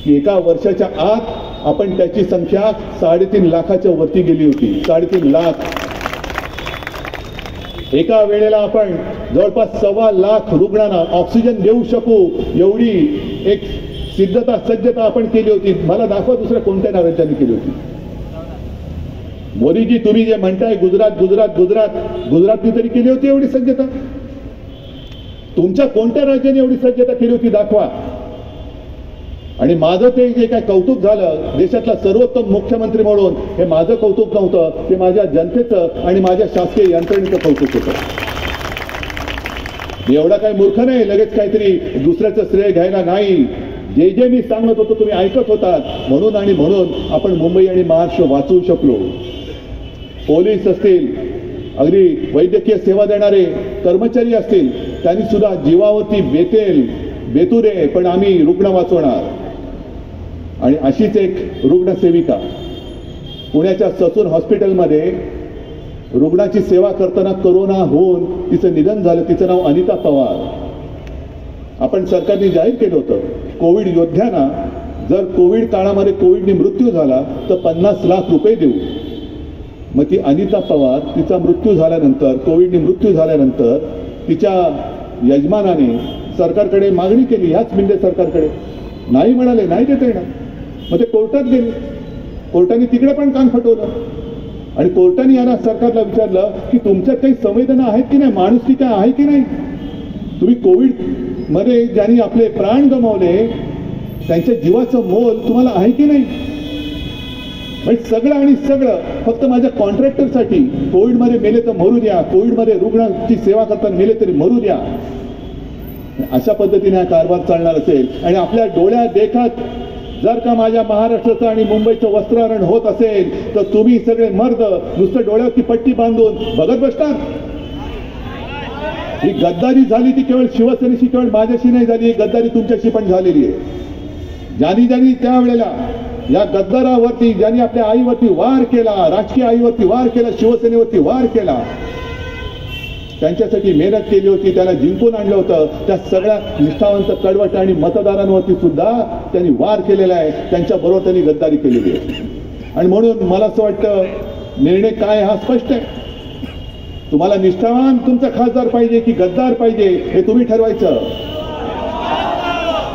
की एका वर्षाच्या आत आपण त्याची संख्या 3.5 लाखाच्या वरती गेली होती. 3.5 लाख. एका वेळेला आपण जवळपास 1.25 लाख रुग्णांना ऑक्सिजन देऊ शकू एवढी एक सज्जता आपण केली होती. मला दाखवा दुसऱ्या कोणत्या राज्यांनी केली होती. मोदीजी तुम्ही जे म्हणताय गुजरातनी तरी केली होती एवढी सज्जता. तुमच्या कोणत्या राज्याने एवढी सज्जता केली होती दाखवा. आणि माझं ते जे काय कौतुक झालं देशातला सर्वोत्तम मुख्यमंत्री म्हणून, हे माझं कौतुक नव्हतं, ते माझ्या जनतेचं आणि माझ्या शासकीय यंत्रणेचं कौतुक होतं. मी एवढा काही मूर्ख नाही लगेच काहीतरी दुसऱ्याचं श्रेय घ्यायला नाही. जे मी सांगत होतो तुम्ही ऐकत होतात म्हणून आपण मुंबई आणि महाराष्ट्र वाचवू शकलो. पोलीस असतील, अगदी वैद्यकीय सेवा देणारे कर्मचारी असतील, त्यांनी सुद्धा जीवावरती बेतुरे पण आम्ही रुग्ण वाचवणार. आणि अशीच एक रुग्णसेविका पुण्याच्या ससून हॉस्पिटलमध्ये रुग्णाची सेवा करताना कोरोना होऊन तिचं निधन झालं. तिचं नाव अनिता पवार. आपण सरकारने जाहीर केलं होतं कोविड योद्ध्यांना जर कोविड काळामध्ये कोविडने मृत्यू झाला तर 50 लाख रुपये देऊ. मग ती अनिता पवार तिचा मृत्यू झाल्यानंतर, कोविडने मृत्यू झाल्यानंतर तिच्या यजमानाने सरकारकडे मागणी केली, ह्याच मिंदे सरकारकडे. नाही म्हणाले, नाही देता येणार. मग ते कोर्टात गेले. कोर्टाने तिकडे पण कान फटवलं आणि कोर्टाने यांना सरकारला विचारलं की तुमच्यात काही संवेदना आहेत की नाही, माणुसकी काय आहे की नाही. तुम्ही कोविड मध्ये ज्यांनी आपले प्राण गमावले त्यांच्या जीवाचं मोल तुम्हाला आहे की नाही. म्हणजे सगळं फक्त माझ्या कॉन्ट्रॅक्टरसाठी. कोविडमध्ये मेले तर मरू द्या, कोविडमध्ये रुग्णाची सेवा करताना मेले तरी मरू द्या. अशा पद्धतीने हा कारभार चालणार असेल आणि आपल्या डोळ्यात देखत जर का माझ्या महाराष्ट्राचं आणि मुंबईचं वस्त्रहरण होत असेल तर तुम्ही सगळे मर्द नुसतं डोळ्यावरती पट्टी बांधून बघत बसणार. ही गद्दारी झाली ती केवळ शिवसेनेशी, केवळ माझ्याशी नाही झाली, ही गद्दारी तुमच्याशी पण झालेली आहे. ज्यांनी त्यावेळेला या गद्दारावरती, ज्यांनी आपल्या आईवरती वार केला, राजकीय आईवरती वार केला, शिवसेनेवरती वार केला, त्यांच्यासाठी मेहनत केली होती, त्याला जिंकून आणलं होतं, त्या सगळ्या निष्ठावंत कडवट आणि मतदारांवरती सुद्धा त्यांनी वार केलेला आहे. त्यांच्याबरोबर त्यांनी गद्दारी केलेली आहे. आणि म्हणून मला असं वाटतं निर्णय काय हा स्पष्ट आहे. तुम्हाला निष्ठावान तुमचा खासदार पाहिजे की गद्दार पाहिजे हे तुम्ही ठरवायचं.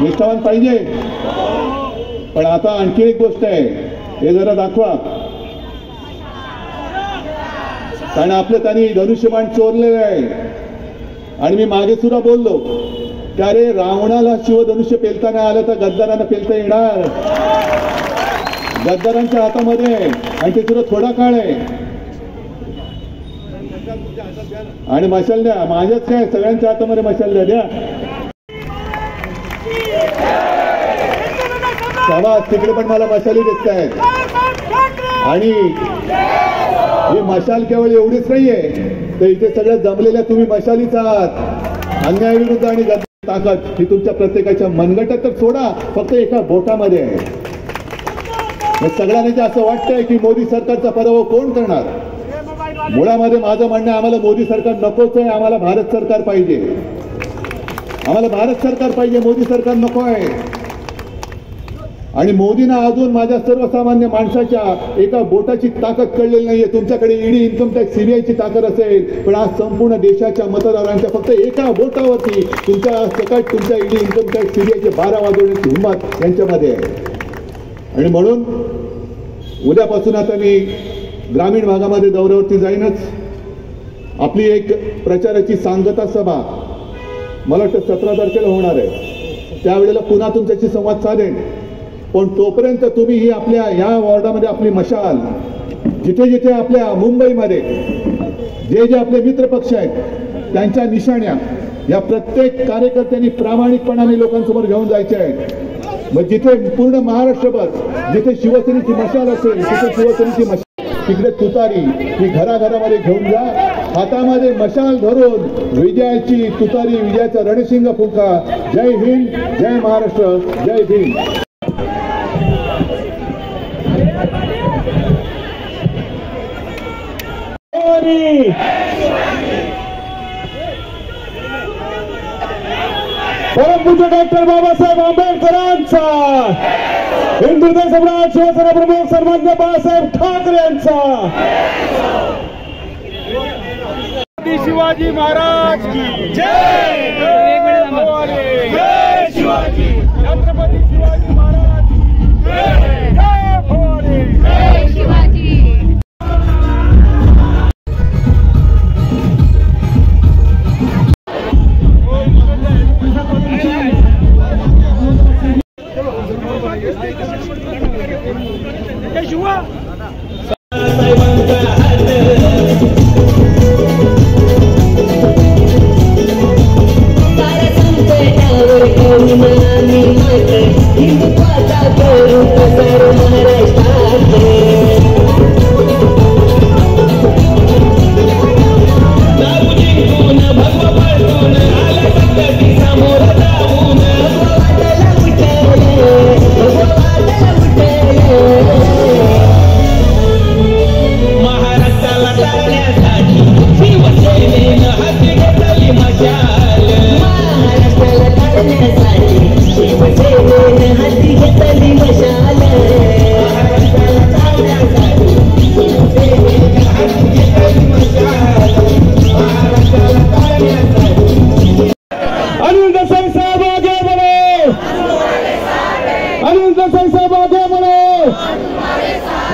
निष्ठावान पाहिजे. पण आता आणखी एक गोष्ट आहे, हे जरा दाखवा. कारण आपलं त्यांनी धनुष्यबाण चोरलेलं आहे. आणि मी मागे सुद्धा बोललो की अरे रावणाला शिवधनुष्य पेलताना आलं तर गद्दारांना पेलता येणार. गद्दारांच्या हातामध्ये आणि ते सुद्धा थोडा काळ आहे. आणि मशाल द्या, माझ्याच काय सगळ्यांच्या हातामध्ये मशाल द्या. समाज तिकडे पण मला मशाली दिसत आहेत. आणि ही मशाल केवळ एवढीच नाहीये तर इथे सगळ्या जमलेल्या तुम्ही मशालीच आहात. अन्यायाविरुद्ध आणि ताकद ही तुमच्या प्रत्येकाच्या मनगटात तर सोडा, फक्त एका बोटामध्ये आहे. सगळ्यांना असं वाटतंय की मोदी सरकारचा पराभव कोण करणार. मुळामध्ये माझं म्हणणं आम्हाला मोदी सरकार नकोच आहे. आम्हाला भारत सरकार पाहिजे. आम्हाला भारत सरकार पाहिजे, मोदी सरकार नको आहे. आणि मोदींना अजून माझ्या सर्वसामान्य माणसाच्या एका बोटाची ताकद कळलेली नाहीये. तुमच्याकडे ईडी, इन्कम टॅक्स, सीबीआयची ताकद असेल, पण आज संपूर्ण देशाच्या मतदारांच्या फक्त एका बोटावरती तुमच्या सकट तुमच्या ईडी, इन्कम टॅक्स, सीबीआयचे 12 वाजवण्याची हिंमत यांच्यामध्ये आहे. आणि म्हणून उद्यापासून आता मी ग्रामीण भागामध्ये दौऱ्यावरती जाईनच. आपली एक प्रचाराची सांगता सभा मला वाटतं 17 तारखेला होणार आहे. त्यावेळेला पुन्हा तुमच्याशी संवाद साधेन. पण तोपर्यंत तुम्ही ही आपल्या या वॉर्डामध्ये आपली मशाल, जिथे जिथे आपल्या मुंबईमध्ये जे जे आपले मित्र पक्ष आहेत त्यांच्या निशाण्या या प्रत्येक कार्यकर्त्यांनी प्रामाणिकपणाने लोकांसमोर घेऊन जायचे आहेत. मग जिथे पूर्ण महाराष्ट्रभर जिथे शिवसेनेची मशाल असेल तिथे शिवसेनेची मशाल, तिकडे तुतारी ही घराघरामध्ये घेऊन जा. हातामध्ये मशाल धरून विजयाची तुतारी, विजयाचा रणशिंग फुंका. जय हिंद, जय महाराष्ट्र, जय भीम. परमपूज्य डॉक्टर बाबासाहेब आंबेडकरांचा, हिंदू हृदय सम्राट शिवसेना प्रमुख सन्माननीय बाळासाहेब ठाकरे यांचा, शिवाजी महाराज की जय, जय शिवाजी, छत्रपती शिवाजी महाराज की जय, जय भवानी, जय शिवाजी।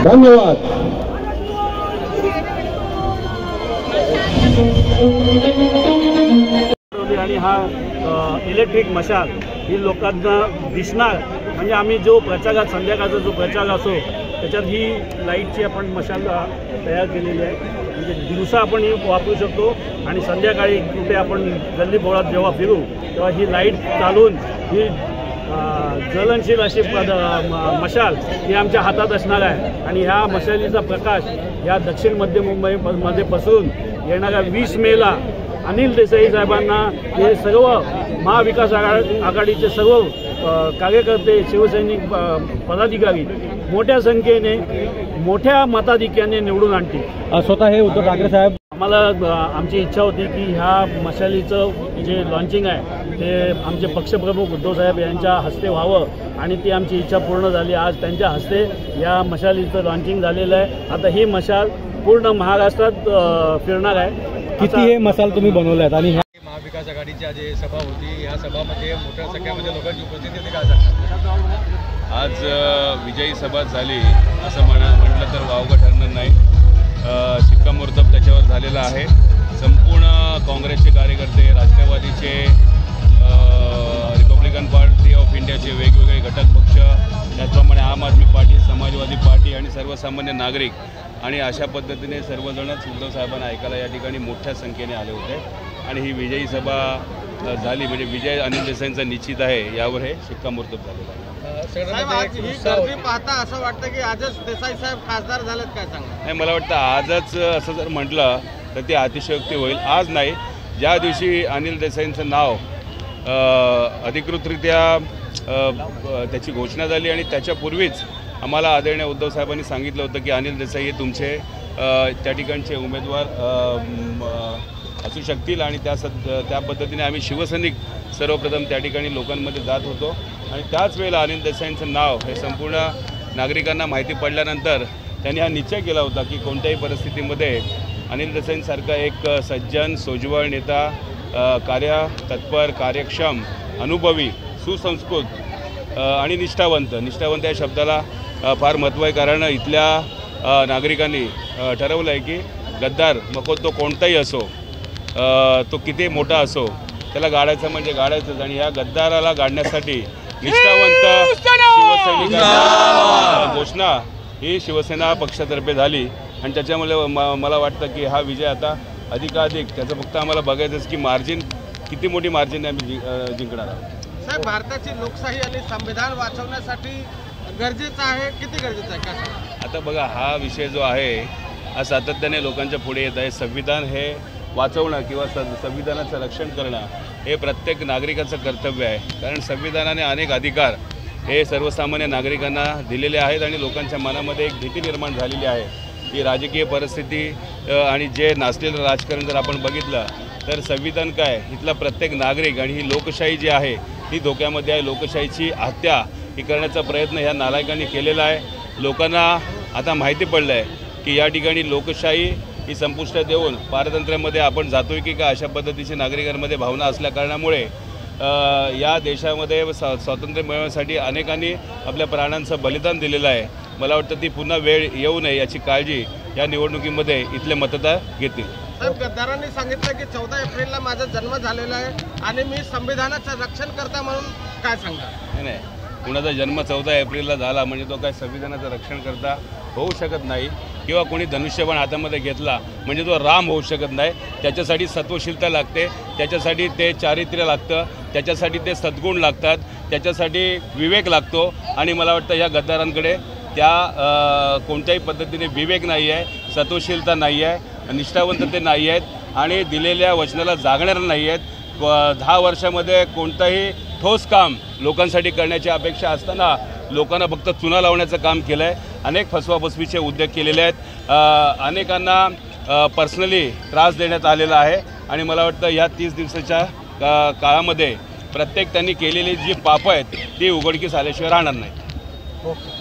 धन्यवाद। आणि हा इलेक्ट्रिक मशाल ही लोकांना दिसणार, म्हणजे आम्ही जो प्रचारात संध्याकाळचा जो प्रचार असो त्याच्यात ही लाईटची आपण मशाल तयार केलेली आहे, म्हणजे दिवसा आपण ही वापरू शकतो आणि संध्याकाळी कुठे आपण गल्ली बोळात जेव्हा फिरू तेव्हा ही लाईट चालून ही ज्वलनशील अशी मशाल ही आमच्या हातात असणार आहे आणि ह्या मशालीचा प्रकाश या दक्षिण मध्य मुंबईमध्ये पसरून येणाऱ्या 20 मेला अनिल देसाई साहेबांना हे सर्व महाविकास आघाडीचे सर्व कार्यकर्ते, शिवसैनिक, पदाधिकारी मोठ्या संख्येने मोठ्या मताधिक्याने निवडून आणतील। स्वतः हे उद्धव ठाकरे साहेब, आम्हाला आमची इच्छा होती की ह्या मशालीचं जे लॉन्चिंग आहे ते आमचे पक्षप्रमुख उद्धव साहेब यांच्या हस्ते व्हावं आणि ती आमची इच्छा पूर्ण झाली। आज त्यांच्या हस्ते या मशालीचं लॉन्चिंग झालेलं आहे। आता ही मशाल पूर्ण महाराष्ट्रात फिरणार आहे। किती हे मशाल तुम्ही बनवले आहेत आणि महाविकास आघाडीची आज सभा होती, या सभामध्ये मोठ्या संख्येमध्ये लोकांची उपस्थिती होती, काय सांगतात? आज विजयी सभा झाली असं म्हटलं तर वावगं ठरणार नाही। शिक्कामोर्तब त्याच्यावर झालेला आहे। संपूर्ण काँग्रेसचे कार्यकर्ते, राष्ट्रवादीचे, रिपब्लिकन पार्टी ऑफ इंडियाचे वेगवेगळे घटक पक्ष, त्याचप्रमाणे आम आदमी पार्टी, समाजवादी पार्टी आणि सर्वसामान्य नागरिक आणि अशा पद्धतीने सर्वजणच उद्धव साहेबांना ऐकायला या ठिकाणी मोठ्या संख्येने आले होते आणि ही विजयी सभा झाली, म्हणजे विजय अनिल देसाईंचा निश्चित आहे, यावर हे शिक्कामोर्तब झालेलं आहे। पाहता असं वाटतं की आजच देसाई साहेब खासदार झालेत, काय सांगा? नाही, मला वाटतं आजच असं जर म्हटलं तर ती अतिशयोक्ती होईल। आज नाही, ज्या दिवशी अनिल देसाईंचं नाव अधिकृतरित्या त्याची घोषणा झाली आणि त्याच्यापूर्वीच आम्हाला आदरणीय उद्धव साहेबांनी सांगितलं होतं की अनिल देसाई हे तुमचे त्या ठिकाणचे उमेदवार असू शकतील आणि त्या पद्धतीने आम्ही शिवसैनिक सर्वप्रथम त्या ठिकाणी लोकांमध्ये जात होतो आणि त्याच वेळेला अनिल देसाईंचं नाव हे संपूर्ण नागरिकांना माहिती पडल्यानंतर त्यांनी हा निश्चय केला होता की कोणत्याही परिस्थितीमध्ये अनिल देसाईंसारखा एक सज्जन, सोज्वळ नेता, तत्पर, कार्यक्षम, अनुभवी, सुसंस्कृत आणि निष्ठावंत या शब्दाला फार महत्त्व आहे। कारण इथल्या नागरिकांनी ठरवलं आहे की गद्दार मग तो कोणताही असो, तो किती मोठा असो, त्याला गाडायचं म्हणजे गाडायचंच आणि ह्या गद्दाराला गाडण्यासाठी निष्ठावंत शिवसैनिकांची घोषणा ही शिवसेना पक्षातर्फे झाली आणि त्याच्यामुळे मला वाटतं की हा विजय आता अधिकाधिक त्याचं फक्त आम्हाला बघायचंच की मार्जिन किती मोठी मार्जिन आम्ही जिंकणार आहोत। साहेब, भारताची लोकशाही आणि संविधान वाचवण्यासाठी गरजेचं आहे, किती गरजेचं आहे, काय? आता बघा, हा विषय जो आहे हा सातत्याने लोकांच्या पुढे येत आहे। संविधान हे वाचवणं किंवा संविधानाचं रक्षण करणं हे प्रत्येक नागरिकाचं कर्तव्य आहे, कारण संविधानाने अनेक अधिकार हे सर्वसामान्य नागरिकांना दिलेले आहेत आणि लोकांच्या मनामध्ये एक भीती निर्माण झालेली आहे की राजकीय परिस्थिती आणि जे नाचलेलं राजकारण जर आपण बघितलं तर संविधान काय, इथला प्रत्येक नागरिक आणि ही लोकशाही जी आहे ही धोक्यामध्ये आहे. लोकशाहीची हत्या ही करण्याचा प्रयत्न ह्या नालायकांनी केलेला आहे. लोकांना आता माहिती पडलं आहे की या ठिकाणी लोकशाही ही संपुष्टात देऊन पारतंत्र्यामध्ये आपण जातोय की का, अशा पद्धतीची नागरिकांमध्ये भावना असल्या कारणामुळे या देशामध्ये स्वातंत्र्य मिळवण्यासाठी अनेकांनी आपल्या प्राणांचं बलिदान दिलेलं आहे. मला वाटतं ती पुन्हा वेळ येऊ नये याची काळजी या निवडणुकीमध्ये इथले मतदार घेतील. साहेब, गद्दारांनी सांगितलं की 14 एप्रिलला माझा जन्म झालेला आहे आणि मी संविधानाचं रक्षण करता, म्हणून काय सांगा? नाही, कुणाचा जन्म 14 एप्रिलला झाला म्हणजे तो काय संविधानाचं रक्षण करता होऊ शकत नाही, किंवा कोणी धनुष्यबाण हातामध्ये घेतला म्हणजे तो राम होऊ शकत नाही. त्याच्यासाठी सत्वशीलता लागते, त्याच्यासाठी ते चारित्र्य लागतं, त्याच्यासाठी ते सद्गुण लागतात, त्याच्यासाठी विवेक लागतो. आणि मला वाटतं ह्या गद्दारांकडे त्या कोणत्याही पद्धतीने विवेक नाही आहे, सत्वशीलता नाही आहे, निष्ठावंतते नाही आहेत आणि दिलेल्या वचनाला जागणारे नाही आहेत. 10 वर्षामध्ये कोणतंही ठोस काम लोकांसाठी करण्याची अपेक्षा असताना लोकांना फक्त चुना लावण्याचं काम केलं आहे. अनेक फसवाफसवीचे उद्योग केलेले आहेत, अनेकांना पर्सनली त्रास देण्यात आलेला आहे. आणि मला वाटतं या 30 दिवसाच्या काळामध्ये प्रत्येक त्यांनी केलेली जी पापं आहेत ती उघडकीस आल्याशिवाय राहणार नाही. ओके.